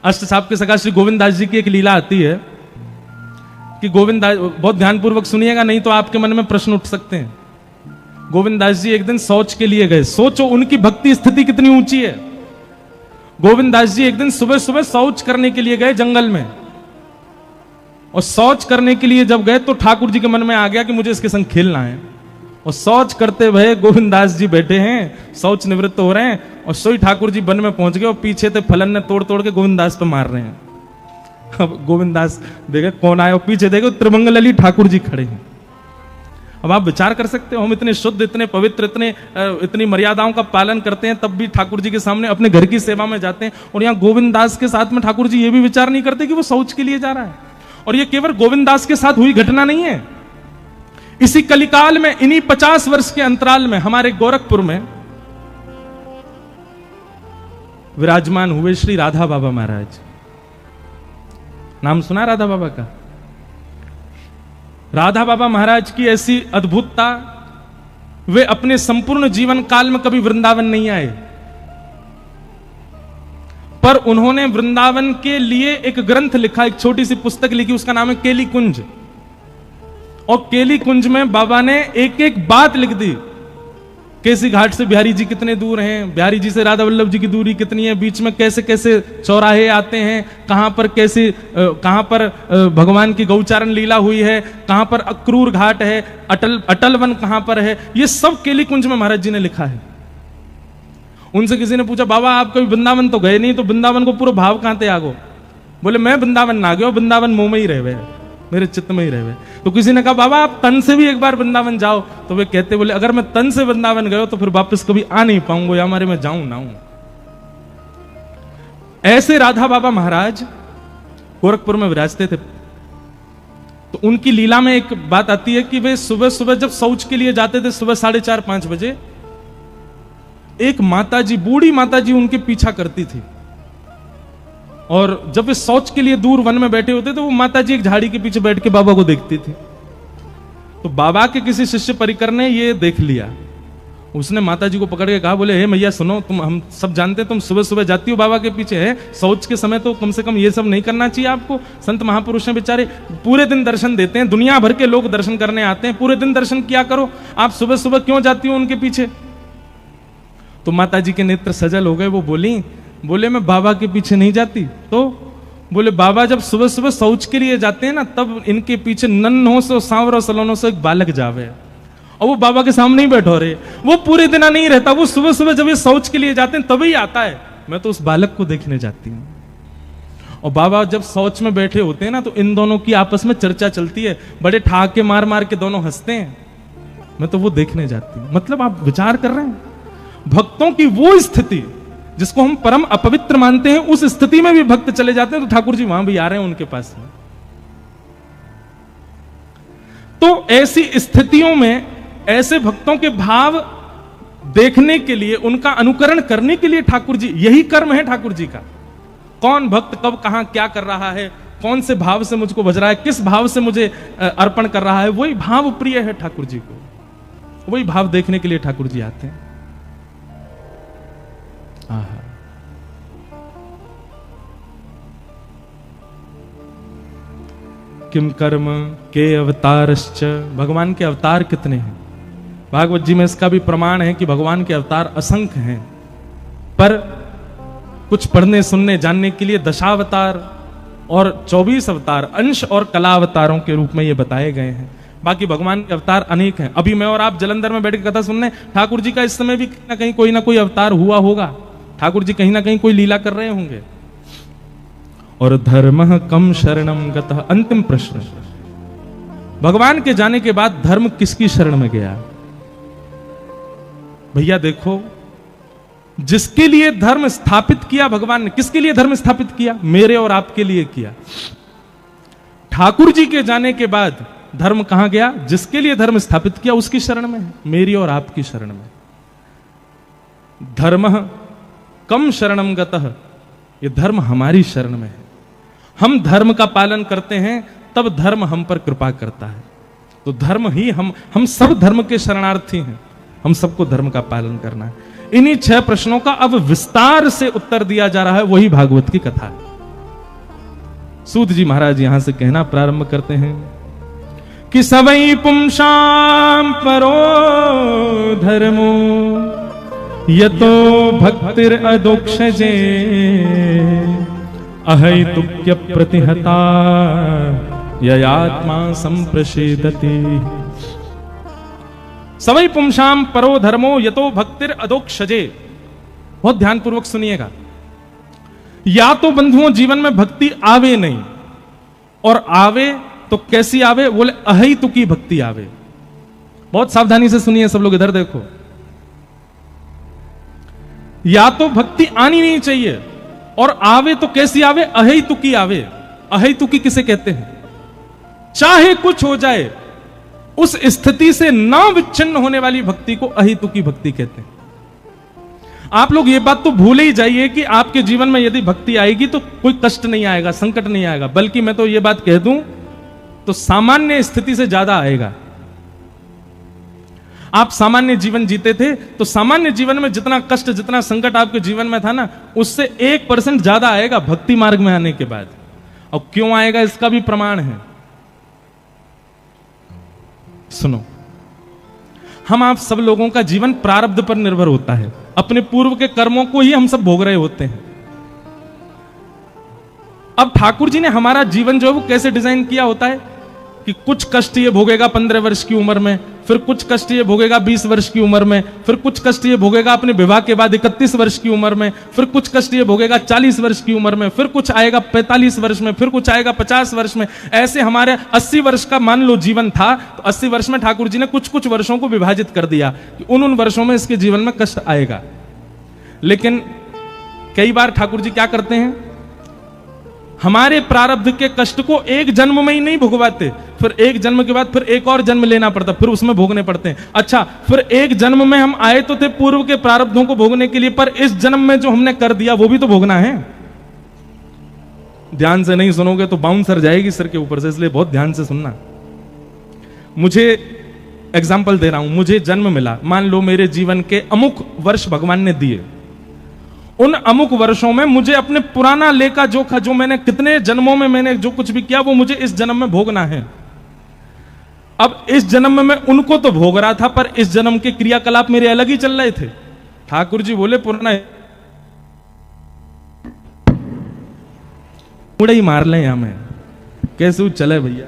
अष्ट साप के सखा श्री गोविंद दास जी की एक लीला आती है कि गोविंद दास, बहुत ध्यानपूर्वक सुनिएगा नहीं तो आपके मन में प्रश्न उठ सकते हैं। गोविंद दास जी एक दिन शौच के लिए गए। सोचो उनकी भक्ति स्थिति कितनी ऊंची है। गोविंद दास जी एक दिन सुबह सुबह शौच करने के लिए गए जंगल में, और शौच करने के लिए जब गए तो ठाकुर जी के मन में आ गया कि मुझे इसके संग खेलना है। और शौच करते हुए गोविंद दास जी बैठे हैं, शौच निवृत्त हो रहे हैं, और सोई ठाकुर जी वन में पहुंच गए और पीछे से फलन ने तोड़ तोड़ के गोविंद दास पे मार रहे हैं। अब गोविंद दास देखे कौन आया, और पीछे देखो त्रिमंगलली ठाकुर जी खड़े हैं। अब आप विचार कर सकते हो, हम इतने शुद्ध, इतने पवित्र, इतनी मर्यादाओं का पालन करते हैं, तब भी ठाकुर जी के सामने अपने घर की सेवा में जाते हैं, और यहाँ गोविंद दास के साथ में ठाकुर जी ये भी विचार नहीं करते कि वो शौच के लिए जा रहा है। और ये केवल गोविंद दास के साथ हुई घटना नहीं है। इसी कलिकाल में, इन्हीं 50 वर्ष के अंतराल में हमारे गोरखपुर में विराजमान हुए श्री राधा बाबा महाराज। नाम सुना राधा बाबा का? राधा बाबा महाराज की ऐसी अद्भुतता, वे अपने संपूर्ण जीवन काल में कभी वृंदावन नहीं आए, पर उन्होंने वृंदावन के लिए एक ग्रंथ लिखा, एक छोटी सी पुस्तक लिखी, उसका नाम है केली कुंज। और केली कुंज में बाबा ने एक एक बात लिख दी। केसी घाट से बिहारी जी कितने दूर हैं, बिहारी जी से राधा वल्लभ जी की दूरी कितनी है, बीच में कैसे कैसे चौराहे आते हैं, कहां पर भगवान की गौचारण लीला हुई है, कहां पर अक्रूर घाट है, अटल वन कहां पर है, ये सब केली कुंज में महाराज जी ने लिखा है। उनसे किसी ने पूछा, बाबा आप कभी वृंदावन तो गए नहीं, तो वृंदावन को पूरा भाव कहां थे आगो? बोले मैं वृंदावन ना गयो, वृंदावन मुंह में ही रहे, मेरे चित्त में ही रहे। तो किसी ने कहा बाबा आप तन से भी एक बार वृंदावन जाओ, तो वे कहते बोले अगर मैं तन से वृंदावन गयो तो फिर वापस कभी आ नहीं पाऊंगा, या हमारे में जाऊं ना हूं। ऐसे राधा बाबा महाराज गोरखपुर में विराजते थे। तो उनकी लीला में एक बात आती है कि वे सुबह सुबह जब शौच के लिए जाते थे, सुबह 4:30-5 बजे, एक माताजी, बूढ़ी माताजी उनके पीछा करती थी। और जब वे शौच के लिए दूर वन में बैठे होते तो वो माताजी एक झाड़ी के पीछे बैठ के बाबा को देखती थी। तो बाबा के किसी शिष्य परिकर ने ये देख लिया। उसने माताजी को पकड़ के कहा, बोले हे मैया सुनो, हम सब जानते हैं तुम सुबह सुबह जाती हो बाबा के पीछे, है शौच के समय तो कम से कम ये सब नहीं करना चाहिए आपको। संत महापुरुष हैं बेचारे, पूरे दिन दर्शन देते हैं, दुनिया भर के लोग दर्शन करने आते हैं, पूरे दिन दर्शन किया करो, आप सुबह सुबह क्यों जाती हो उनके पीछे? तो माताजी के नेत्र सजल हो गए। वो बोले मैं बाबा के पीछे नहीं जाती। तो बोले बाबा जब सुबह सुबह शौच के लिए जाते हैं ना, तब इनके पीछे नन्हों से सांवरों सलोनों से एक बालक जावे, और वो बाबा के सामने ही बैठो रहे। वो पूरे दिन नहीं रहता, वो सुबह सुबह जब ये शौच के लिए जाते हैं तभी आता है। मैं तो उस बालक को देखने जाती हूँ। और बाबा जब शौच में बैठे होते हैं ना, तो इन दोनों की आपस में चर्चा चलती है, बड़े ठहाके मार मार के दोनों हंसते हैं। मैं तो वो देखने जाती हूँ। मतलब आप विचार कर रहे हैं, भक्तों की वो स्थिति जिसको हम परम अपवित्र मानते हैं, उस स्थिति में भी भक्त चले जाते हैं, तो ठाकुर जी वहां भी आ रहे हैं उनके पास में। तो ऐसी स्थितियों में ऐसे भक्तों के भाव देखने के लिए, उनका अनुकरण करने के लिए ठाकुर जी, यही कर्म है ठाकुर जी का। कौन भक्त कब कहां क्या कर रहा है, कौन से भाव से मुझको भज रहा है, किस भाव से मुझे अर्पण कर रहा है, वही भाव प्रिय है ठाकुर जी को। वही भाव देखने के लिए ठाकुर जी आते हैं। किम कर्म के अवतारश्च, भगवान के अवतार कितने हैं? भागवत जी में इसका भी प्रमाण है कि भगवान के अवतार असंख्य हैं, पर कुछ पढ़ने सुनने जानने के लिए दशावतार और 24 अवतार अंश और कला अवतारों के रूप में ये बताए गए हैं। बाकी भगवान के अवतार अनेक हैं। अभी मैं और आप जलंधर में बैठ के कथा सुनने, ठाकुर जी का इस समय भी कहीं कोई ना कोई अवतार हुआ होगा, ठाकुर जी कहीं ना कहीं कोई लीला कर रहे होंगे। और धर्म कम शरणम गतः, अंतिम प्रश्न, भगवान के जाने के बाद धर्म किसकी शरण में गया? भैया देखो, जिसके लिए धर्म स्थापित किया भगवान ने, किसके लिए धर्म स्थापित किया? मेरे और आपके लिए किया। ठाकुर जी के जाने के बाद धर्म कहां गया? जिसके लिए धर्म स्थापित किया उसकी शरण में है, मेरी और आपकी शरण में। धर्म कम शरणम गतः, ये धर्म हमारी शरण में है। हम धर्म का पालन करते हैं तब धर्म हम पर कृपा करता है। तो धर्म ही हम सब धर्म के शरणार्थी हैं, हम सबको धर्म का पालन करना है। इन्हीं 6 प्रश्नों का अब विस्तार से उत्तर दिया जा रहा है, वही भागवत की कथा है। सूत जी महाराज यहां से कहना प्रारंभ करते हैं कि सवई पुंसाम परो धर्मो यतो भक्तिर अदोक्षजे अहैतुक्य प्रतिहता ययात्मा संप्रषेदति। सवई पुंसाम परो धर्मो यतो भक्तिर अदोक्षजे। बहुत ध्यानपूर्वक सुनिएगा। या तो बंधुओं जीवन में भक्ति आवे नहीं, और आवे तो कैसी आवे, बोले अहैतुकी भक्ति आवे। बहुत सावधानी से सुनिए सब लोग, इधर देखो। या तो भक्ति आनी नहीं चाहिए, और आवे तो कैसी आवे, अहैतुकी आवे। अहैतुकी किसे कहते हैं? चाहे कुछ हो जाए उस स्थिति से ना विच्छिन्न होने वाली भक्ति को अहैतुकी भक्ति कहते हैं। आप लोग ये बात तो भूल ही जाइए कि आपके जीवन में यदि भक्ति आएगी तो कोई कष्ट नहीं आएगा, संकट नहीं आएगा, बल्कि मैं तो ये बात कह दूं तो सामान्य स्थिति से ज्यादा आएगा। आप सामान्य जीवन जीते थे तो सामान्य जीवन में जितना कष्ट, जितना संकट आपके जीवन में था ना, उससे 1% ज्यादा आएगा भक्ति मार्ग में आने के बाद। और क्यों आएगा इसका भी प्रमाण है। सुनो, हम आप सब लोगों का जीवन प्रारब्ध पर निर्भर होता है। अपने पूर्व के कर्मों को ही हम सब भोग रहे होते हैं। अब ठाकुर जी ने हमारा जीवन जो है वो कैसे डिजाइन किया होता है कि कुछ कष्ट ये भोगेगा 15 वर्ष की उम्र में, फिर कुछ कष्ट ये भोगेगा 20 वर्ष की उम्र में, फिर कुछ कष्ट ये भोगेगा अपने विवाह के बाद 31 वर्ष की उम्र में, फिर कुछ कष्ट ये भोगेगा 40 वर्ष की उम्र में, फिर कुछ आएगा 45 वर्ष में, फिर कुछ आएगा 50 वर्ष में। ऐसे हमारे 80 वर्ष का मान लो जीवन था, तो 80 वर्ष में ठाकुर जी ने कुछ कुछ वर्षों को विभाजित कर दिया कि उन वर्षों में इसके जीवन में कष्ट आएगा। लेकिन कई बार ठाकुर जी क्या करते हैं, हमारे प्रारब्ध के कष्ट को एक जन्म में ही नहीं भुगवाते, फिर एक जन्म के बाद फिर एक और जन्म लेना पड़ता, फिर उसमें भोगने पड़ते हैं। अच्छा, फिर एक जन्म में हम आए तो थे पूर्व के प्रारब्धों को भोगने के लिए, पर इस जन्म में जो हमने कर दिया वो भी तो भोगना है। ध्यान से नहीं सुनोगे तो बाउंसर जाएगी सिर के ऊपर से, इसलिए बहुत ध्यान से सुनना। मुझे एग्जाम्पल दे रहा हूं, मुझे जन्म मिला, मान लो मेरे जीवन के अमुक वर्ष भगवान ने दिए। उन अमुक वर्षों में मुझे अपने पुराना लेखा जोखा, जो मैंने कितने जन्मों में मैंने जो कुछ भी किया, वो मुझे इस जन्म में भोगना है। अब इस जन्म में मैं उनको तो भोग रहा था, पर इस जन्म के क्रियाकलाप मेरे अलग ही चल रहे थे। ठाकुर जी बोले पुराना मुड़े ही मार ले हमें, कैसे चले भैया।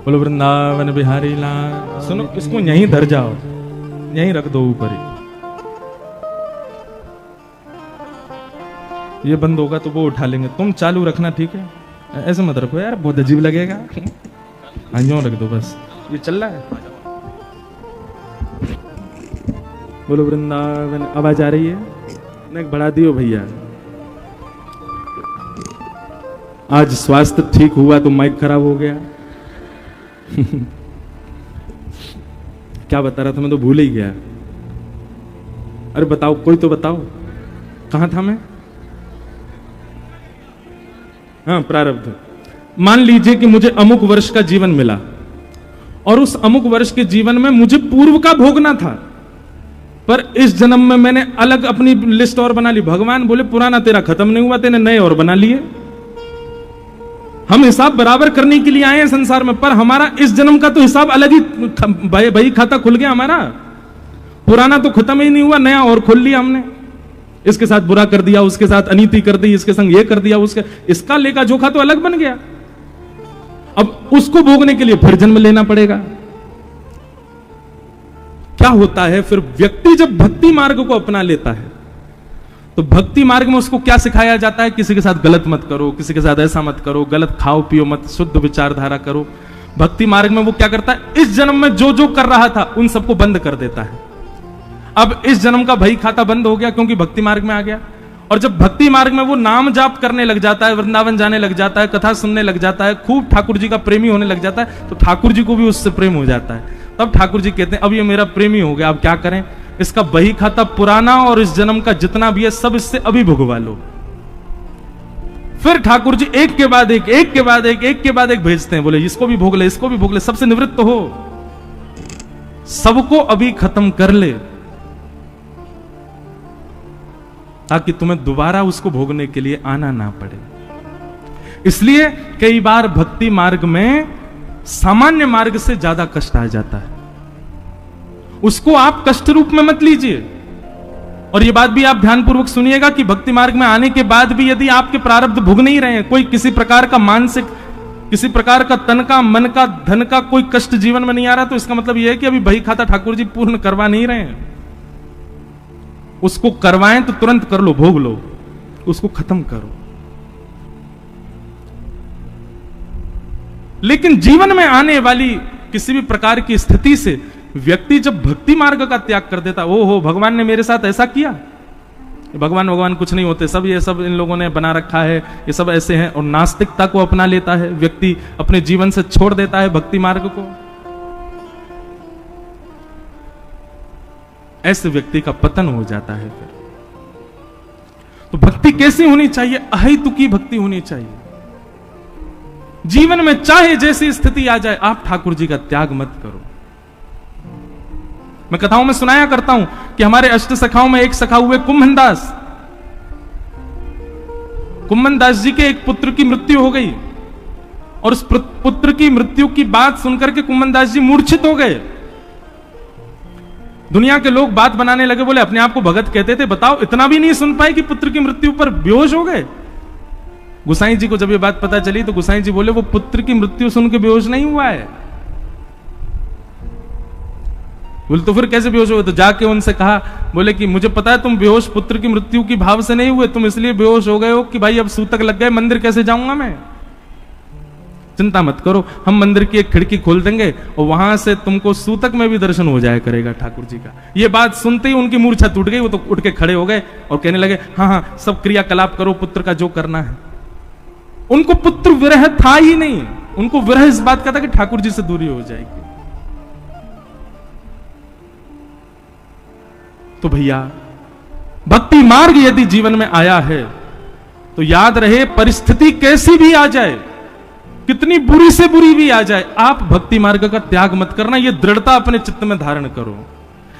बोलो वृंदावन बिहारी लाल। सुनो, इसको यहीं धर जाओ, यहीं रख दो ऊपर ही। ये बंद होगा तो वो उठा लेंगे, तुम चालू रखना, ठीक है? ऐसे मत रखो यार, बहुत अजीब लगेगा। हाँ, यूं रख दो बस, ये चल रहा है। बोलो वृंदावन। आवाज आ रही है? नहीं, बढ़ा दियो भैया। आज स्वास्थ्य ठीक हुआ तो माइक खराब हो गया। क्या बता रहा था मैं तो भूल ही गया। अरे बताओ, कोई तो बताओ, कहां था मैं? हाँ, प्रारब्ध। मान लीजिए कि मुझे अमुक वर्ष का जीवन मिला, और उस अमुक वर्ष के जीवन में मुझे पूर्व का भोगना था, पर इस जन्म में मैंने अलग अपनी लिस्ट और बना ली। भगवान बोले पुराना तेरा खत्म नहीं हुआ, तेने नए और बना लिए। हम हिसाब बराबर करने के लिए आए हैं संसार में, पर हमारा इस जन्म का तो हिसाब अलग ही, बही खाता खुल गया हमारा। पुराना तो खत्म ही नहीं हुआ, नया और खोल लिया हमने। इसके साथ बुरा कर दिया, उसके साथ अनीति कर दी, इसके संग ये कर दिया, उसके इसका लेखा जोखा तो अलग बन गया। अब उसको भोगने के लिए फिर जन्म लेना पड़ेगा। क्या होता है फिर, व्यक्ति जब भक्ति मार्ग को अपना लेता है तो भक्ति मार्ग में उसको क्या सिखाया जाता है? किसी के साथ गलत मत करो, किसी के साथ ऐसा मत करो, गलत खाओ पियो मत, शुद्ध विचारधारा करो। भक्ति मार्ग में वो क्या करता है, इस जन्म में जो जो कर रहा था उन सबको बंद कर देता है। अब इस जन्म का भई खाता बंद हो गया क्योंकि भक्ति मार्ग में आ गया। और जब भक्ति मार्ग में वो नाम जाप करने लग जाता है, वृंदावन जाने लग जाता है, कथा सुनने लग जाता है, खूब ठाकुर जी का प्रेमी होने लग जाता है, तो ठाकुर जी को भी उससे प्रेम हो जाता है। तब ठाकुर जी कहते हैं अब ये मेरा प्रेमी हो गया, अब क्या करें, इसका बही खाता पुराना और इस जन्म का जितना भी है सब इससे अभी भुगवा लो। फिर ठाकुर जी एक के बाद एक, एक के बाद एक, एक के बाद एक भेजते हैं, बोले इसको भी भोग ले, इसको भी भोग ले, सबसे निवृत्त हो, सबको अभी खत्म कर ले। ताकि तुम्हें दोबारा उसको भोगने के लिए आना ना पड़े। इसलिए कई बार भक्ति मार्ग में सामान्य मार्ग से ज्यादा कष्ट आ जाता है। उसको आप कष्ट रूप में मत लीजिए। और ये बात भी आप ध्यानपूर्वक सुनिएगा कि भक्ति मार्ग में आने के बाद भी यदि आपके प्रारब्ध भुग नहीं रहे हैं, कोई किसी प्रकार का मानसिक, किसी प्रकार का तन का, मन का, धन का कोई कष्ट जीवन में नहीं आ रहा, तो इसका मतलब यह है कि अभी बही खाता ठाकुर जी पूर्ण करवा नहीं रहे हैं। उसको करवाएं तो तुरंत कर लो, भोग लो, उसको खत्म करो। लेकिन जीवन में आने वाली किसी भी प्रकार की स्थिति से व्यक्ति जब भक्ति मार्ग का त्याग कर देता, ओहो भगवान ने मेरे साथ ऐसा किया, भगवान कुछ नहीं होते, सब ये सब इन लोगों ने बना रखा है, ये सब ऐसे हैं, और नास्तिकता को अपना लेता है व्यक्ति, अपने जीवन से छोड़ देता है भक्ति मार्ग को। ऐसे व्यक्ति का पतन हो जाता है। फिर तो भक्ति कैसी होनी चाहिए? अहेतुकी भक्ति होनी चाहिए। जीवन में चाहे जैसी स्थिति आ जाए, आप ठाकुर जी का त्याग मत करो। मैं कथाओं में सुनाया करता हूं कि हमारे अष्ट सखाओं में एक सखा हुए कुम्भनदास। कुम्भनदास जी के एक पुत्र की मृत्यु हो गई, और उस पुत्र की मृत्यु की बात सुनकर के कुम्भनदास जी मूर्छित हो गए। दुनिया के लोग बात बनाने लगे, बोले अपने आप को भगत कहते थे, बताओ इतना भी नहीं सुन पाए कि पुत्र की मृत्यु पर बेहोश हो गए। गुसाई जी को जब ये बात पता चली तो गुसाई जी बोले वो पुत्र की मृत्यु सुन के बेहोश नहीं हुआ है। बोले तो फिर कैसे बेहोश हुए? तो जाके उनसे कहा, बोले कि मुझे पता है तुम बेहोश पुत्र की मृत्यु की भाव से नहीं हुए, तुम इसलिए बेहोश हो गए हो कि भाई अब सूतक लग गए, मंदिर कैसे जाऊंगा मैं। चिंता मत करो, हम मंदिर की एक खिड़की खोल देंगे और वहां से तुमको सूतक में भी दर्शन हो जाया करेगा ठाकुर जी का। ये बात सुनते ही उनकी मूर्छा टूट गई, वो तो उठ के खड़े हो गए और कहने लगे हाँ हाँ सब क्रियाकलाप करो, पुत्र का जो करना है। उनको पुत्र विरह था ही नहीं, उनको विरह इस बात का था कि ठाकुर जी से दूरी हो जाएगी। तो भैया भक्ति मार्ग यदि जीवन में आया है तो याद रहे, परिस्थिति कैसी भी आ जाए, कितनी बुरी से बुरी भी आ जाए, आप भक्ति मार्ग का त्याग मत करना। यह दृढ़ता अपने चित्त में धारण करो,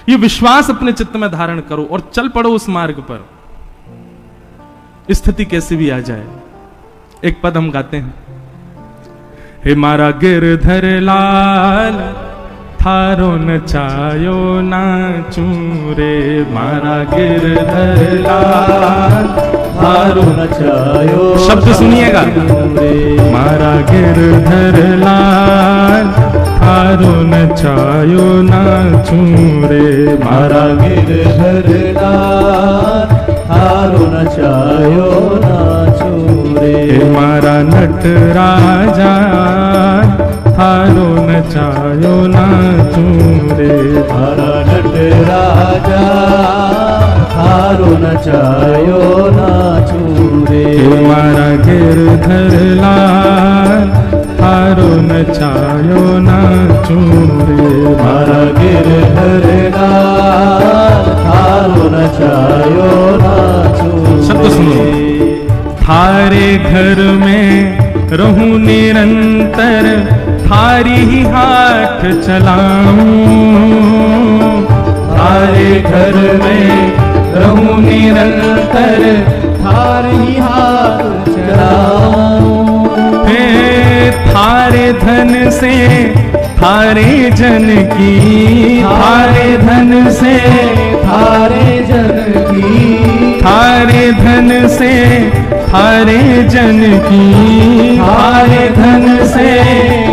यह विश्वास अपने चित्त में धारण करो और चल पड़ो उस मार्ग पर, स्थिति कैसी भी आ जाए। एक पद हम गाते हैं, हे मारा गिरधर लाल थारो नचायो नाचू रे, मारा गिरधर लाल थारो नचायो। शब्द सुनिएगा, मारा गिरधर लाल थारो नचायो नाचू रे, मारा गिरधर लाल थारो नचायो नाचू रे, मारा नट राजा थारो नचायो नाचू रे, मारा नट राजा थारो नचायो नाचू रे, मारा गिरधर लाल थारो नचायो नाचू रे, मारा गिरधर लाल थारो नचायो नाचू। शब्द सुनो, थारे घर में रहूं निरंतर, थारी ही हाथ चलाऊं, थारे घर में रहूं निरंतर, थारे ही हाथ चलाऊं, हे थारे धन से थारे जन की, थारे धन से थारे जन की, थारे धन से थारे जन की, थारे धन से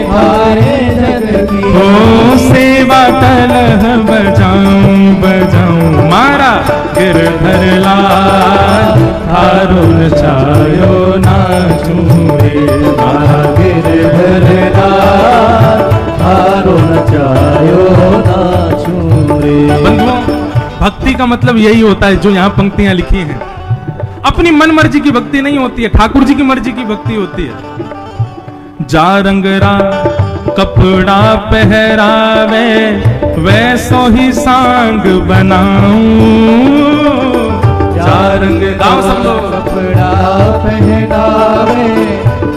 थारे जन की, ओ सेवा तलह बजाऊं बजाऊं, मारा गिरधर लाल थारो नचायो नाचू रे, मारा गिरधर लाल थारो नचायो नाचू रे। बंधुओं, भक्ति का मतलब यही होता है जो यहाँ पंक्तियां लिखी हैं। अपनी मन मर्जी की भक्ति नहीं होती है, ठाकुर जी की मर्जी की भक्ति होती है। जा रंगरा कपड़ा पहरावे, वैसो ही सांग बनाऊं, जा रंग गाओ सब लोग, कपड़ा पहरावे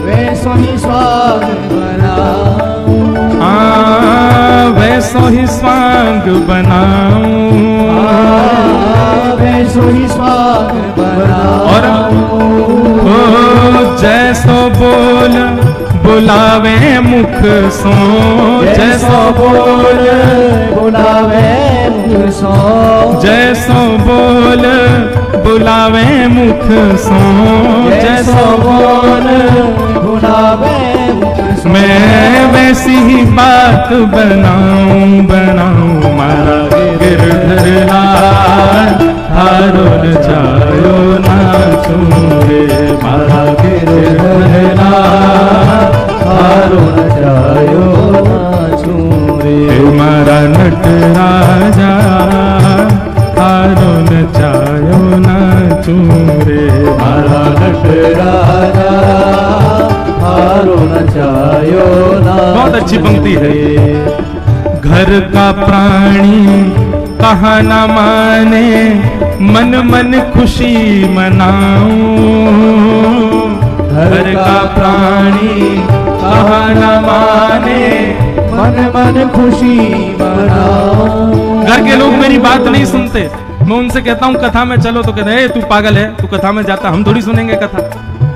वैसो ही स्वांग बनाऊं, हाँ वैसो ही स्वांग बनाऊं, सोई स्वांग बनाऊं। और जैसो बोल बुलावे मुख सो, जैसो बोल बुलावे मुख सो, जैसो बोल बुलावे मुख सो, जैसो बोल बुलावे मुख सो। मैं वैसी ही बात बनाऊं बनाऊं मारा गिरधर लाल हारो न जायो नाचूं रे, मारा गिरधर लाल हारो न जायो नाचूं रे। मारा नटराजा हारो न जायो नाचूं रे, मारा नटराजा हारो न जायो नाचूं। बहुत अच्छी पंक्ति है। घर का प्राणी कहा न माने, मन मन खुशी मनाऊं। घर का प्राणी कहा न माने, मन मन खुशी मनाऊं। घर के लोग मेरी बात नहीं सुनते, मैं उनसे कहता हूँ कथा में चलो तो कहते हैं तू पागल है, तू कथा में जाता, हम थोड़ी सुनेंगे कथा।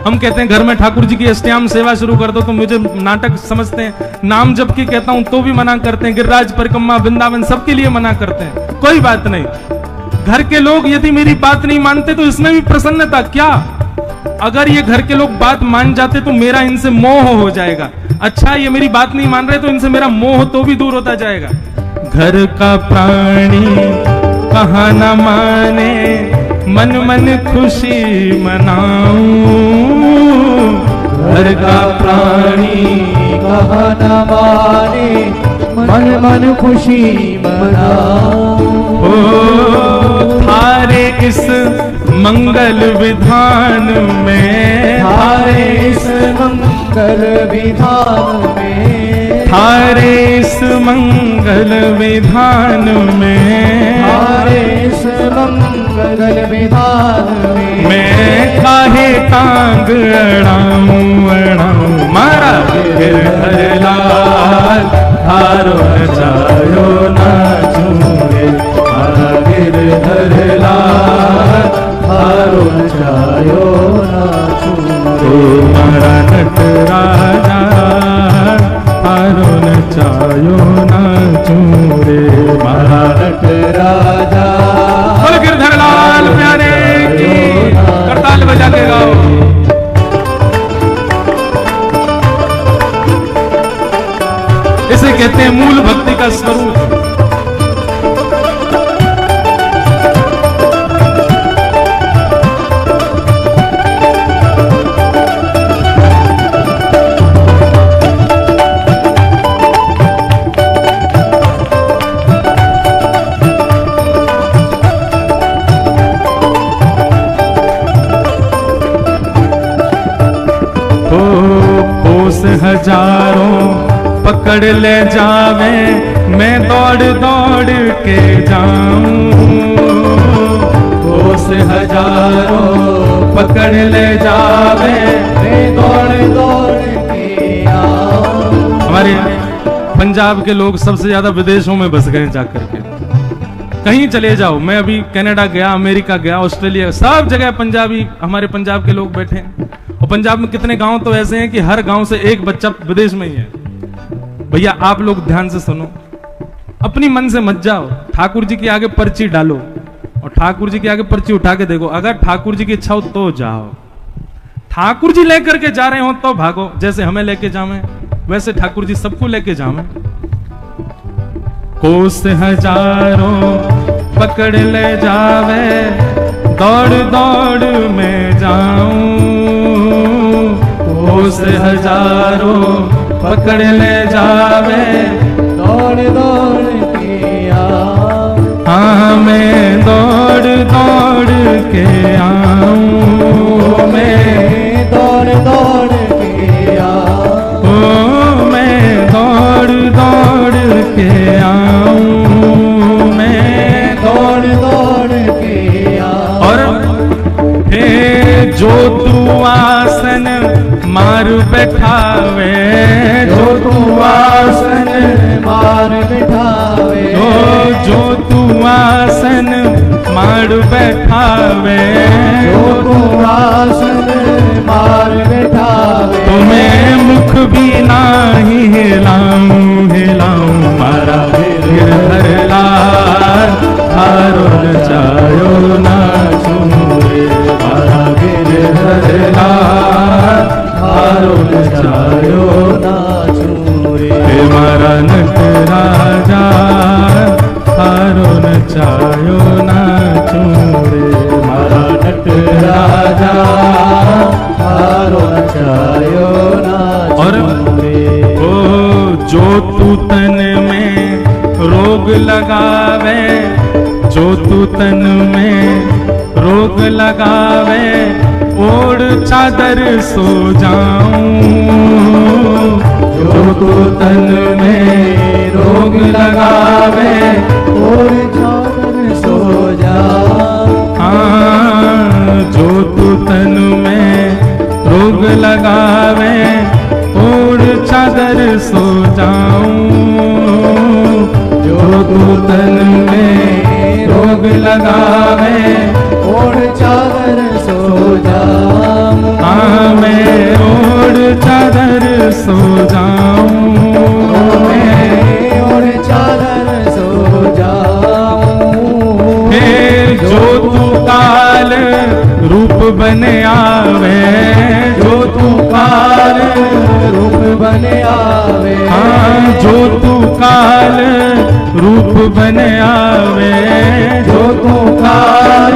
हम कहते हैं घर में ठाकुर जी की अष्टयाम सेवा शुरू कर दो, तो मुझे नाटक समझते हैं। नाम जप की कहता हूं तो भी मना करते हैं, गिरिराज परिक्रमा वृंदावन सबके लिए मना करते हैं। कोई बात नहीं, घर के लोग यदि मेरी बात नहीं मानते तो इसमें भी प्रसन्नता क्या। अगर ये घर के लोग बात मान जाते तो मेरा इनसे मोह हो जाएगा। अच्छा ये मेरी बात नहीं मान रहे तो इनसे मेरा मोह तो भी दूर होता जाएगा। घर का प्राणी कहा न माने, मन मन खुशी मनाऊं। घर का प्राणी कहा न माने, मन मन खुशी मनाऊं। ओ थारे इस मंगल विधान में, थारे इस मंगल विधान में, थारे इस मंगल विधान में, थारे इस मंगल विधान में, मैं काहे टांग अड़ाऊं अड़ाऊं। मारा गिरधर लाल हारो न जायो नाचूं रे, मारा गिरधर लाल हारो न जायो नाचूं रे। मारा नटराजा हारो न जायो नाचूं रे, मारा नटराजा बोल गिरधर लाल प्यारे की करताल बजा के गाओ। इसे कहते हैं मूल भक्ति का स्वरूप। हजारों पकड़ ले जावे, मैं दौड़ दौड़ के जाऊं। कोस हजारों पकड़ ले जावे, मैं दौड़ दौड़ के आऊं। हमारे पंजाब के लोग सबसे ज्यादा विदेशों में बस गए जाकर के। कहीं चले जाओ, मैं अभी कनाडा गया, अमेरिका गया, ऑस्ट्रेलिया, सब जगह पंजाबी, हमारे पंजाब के लोग बैठे हैं। और पंजाब में कितने गांव तो ऐसे हैं कि हर गांव से एक बच्चा विदेश में ही है। भैया आप लोग ध्यान से सुनो, अपनी मन से मत जाओ, ठाकुर जी के आगे पर्ची डालो और ठाकुर जी के आगे पर्ची उठा के देखो। अगर ठाकुर जी की इच्छा हो तो जाओ, ठाकुर जी लेकर के जा रहे हो तो भागो। जैसे हमें लेके जावे वैसे ठाकुर जी सबको लेके जावे। कोस हजारों पकड़ ले जावे, दौड़ दौड़ में जाऊं। कोस हजारों पकड़ ले जावे, दौड़ दौड़ के आऊं। हाँ मैं दौड़ दौड़ के आऊं, मैं दौड़ दौड़ के आऊं। ओ मैं दौड़ दौड़ के आऊं, मैं दौड़ दौड़ के आऊं। और हे जो तू आसन मार बैठावे, जो तू आसन मार बिठावे, जो तू आसन मार बैठावे जो तू आसन मार बैठावे तुम्हें मुख भी नाही हिलाऊं हिलाऊं मारा गिरधर लाल थारो नचायो नाचूं रे मारा गिरधर लाल थारो नचायो नाचूं रे हे मारा नट राजा थारो नचायो नाचूं रे मारा नट राजा थारो नचायो और नाचूं रे ओ जो तू तन में रोग लगावे जो तू तन में रोग लगावे ओढ़ चादर सो जाऊं जो तू तन में रोग लगावे और चादर सो जा हाँ जो तू तन में रोग लगावे ओढ़ चादर सो जाऊं जो तू तन में रोग लगावे और चादर सो जा हाँ मैं ओढ़ चादर सो जाऊं और चादर सो जा फिर जो तू काल रूप बने आवे जो तू काल रूप बने आवे हाँ जो तू काल रूप बने आवे जो तू काल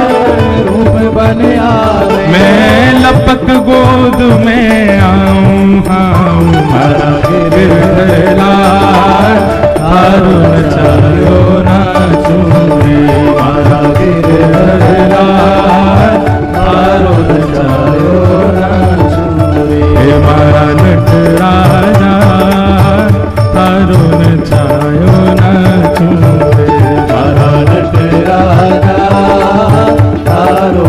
रूप बने आवे मैं लपक गोद में आऊं आऊं मारा गिरधर लाल थारो नचायो नाचूं रे मारा गिरधर लाल थारो नचायो नाचूं रे हे मारा नट राजा थारो नचायो नाचूं रे मारा नट राजा थारो